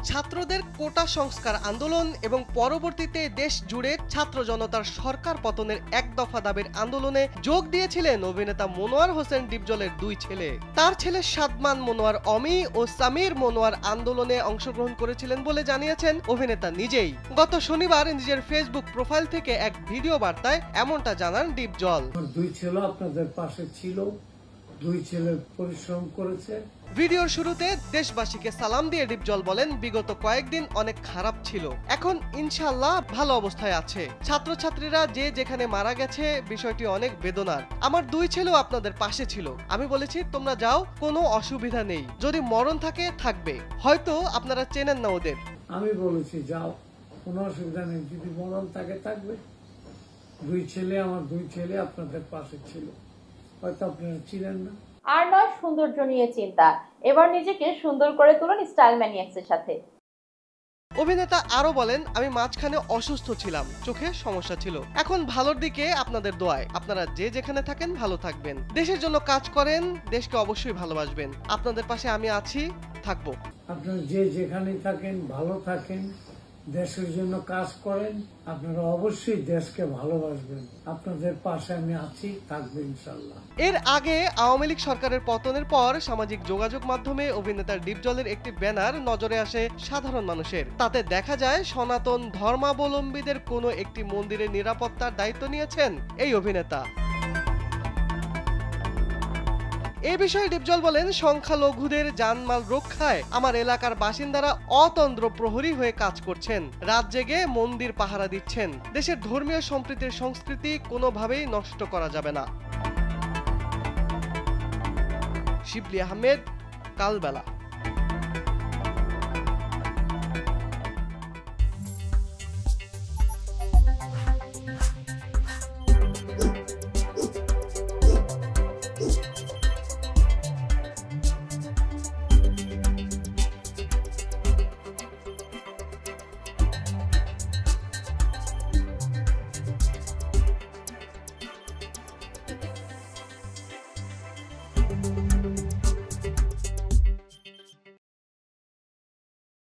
ছাত্রদের কোটা সংস্কার আন্দোলন এবং পরবর্তীতে দেশ জুড়ে ছাত্র জনতার সরকার পতনের এক দফা দাবির আন্দোলনে যোগ দিয়েছিলেন অভিনেতা মনোয়ার হোসেন ডিপজলের দুই ছেলে। তার ছেলে সাদমান মনোয়ার অমি ও সামির মনোয়ার আন্দোলনে অংশগ্রহণ করেছিলেন বলে জানিয়েছেন অভিনেতা নিজেই। গত শনিবার নিজের ফেসবুক প্রোফাইল থেকে এক ভিডিও বার্তায় এমনটা জানান ডিপজল। দুই ছেলে আপনাদের পাশে ছিল, দুই ছেলে পরিশ্রম করেছে। ভিডিওর শুরুতে দেশবাসীকে সালাম দিয়ে ডিপজল বলেন, বিগত কয়েকদিন অনেক খারাপ ছিল, এখন ইনশাআল্লাহ ভালো অবস্থায় আছে। ছাত্রছাত্রীরা যে যেখানে মারা গেছে বিষয়টি অনেক বেদনার। আমার দুই ছেলেও আপনাদের পাশে ছিল। আমি বলেছি তোমরা যাও, কোনো অসুবিধা নেই, যদি মরণ থাকে থাকবে, হয়তো আপনারা চেনেন না ওদের। আমি বলেছি যাও, কোনো অসুবিধা নেই, যদি মরণ থাকে থাকবে। দুই ছেলে, আমার দুই ছেলে আপনাদের পাশে ছিল, হয়তো আপনারা ছিলেন না। আর নয় সৌন্দর্য নিয়ে চিন্তা, এবার নিজেকে সুন্দর করে তুলুন স্টাইল ম্যানিয়াক্সের সাথে। অভিনেতা আরো বলেন, আমি মাঝখানে অসুস্থ ছিলাম, চোখে সমস্যা ছিল, এখন ভালোর দিকে আপনাদের দোয়ায়। আপনারা যে যেখানে থাকেন ভালো থাকবেন, দেশের জন্য কাজ করেন, দেশকে অবশ্যই ভালোবাসবেন। আপনাদের পাশে আমি আছি, থাকবো। আপনারা যে যেখানে থাকেন ভালো থাকেন, দেশের জন্য কাজ করেন, আপনারা অবশ্যই দেশকে ভালোবাসবেন। আপনাদের পাশে আমি আছি, থাকবো ইনশাআল্লাহ। এর আগে আওয়ামী লীগ সরকারের পতনের পর সামাজিক যোগাযোগ মাধ্যমে অভিনেতা ডিপজলের একটি ব্যানার নজরে আসে সাধারণ মানুষের। তাতে দেখা যায় সনাতন ধর্মাবলম্বীদের কোনো একটি মন্দিরের নিরাপত্তার দায়িত্ব নিয়েছেন এই অভিনেতা। এ বিষয়ে ডিপজল বলেন, সংখ্যালঘুদের জানমাল রক্ষায় আমার এলাকার বাসিন্দারা অতন্দ্র প্রহরী হয়ে কাজ করছেন, রাত জেগে মন্দির পাহারা দিচ্ছেন। দেশের ধর্মীয় সম্প্রীতির সংস্কৃতি কোনোভাবেই নষ্ট করা যাবে না। শিবলি আহমেদ, কালবেলা।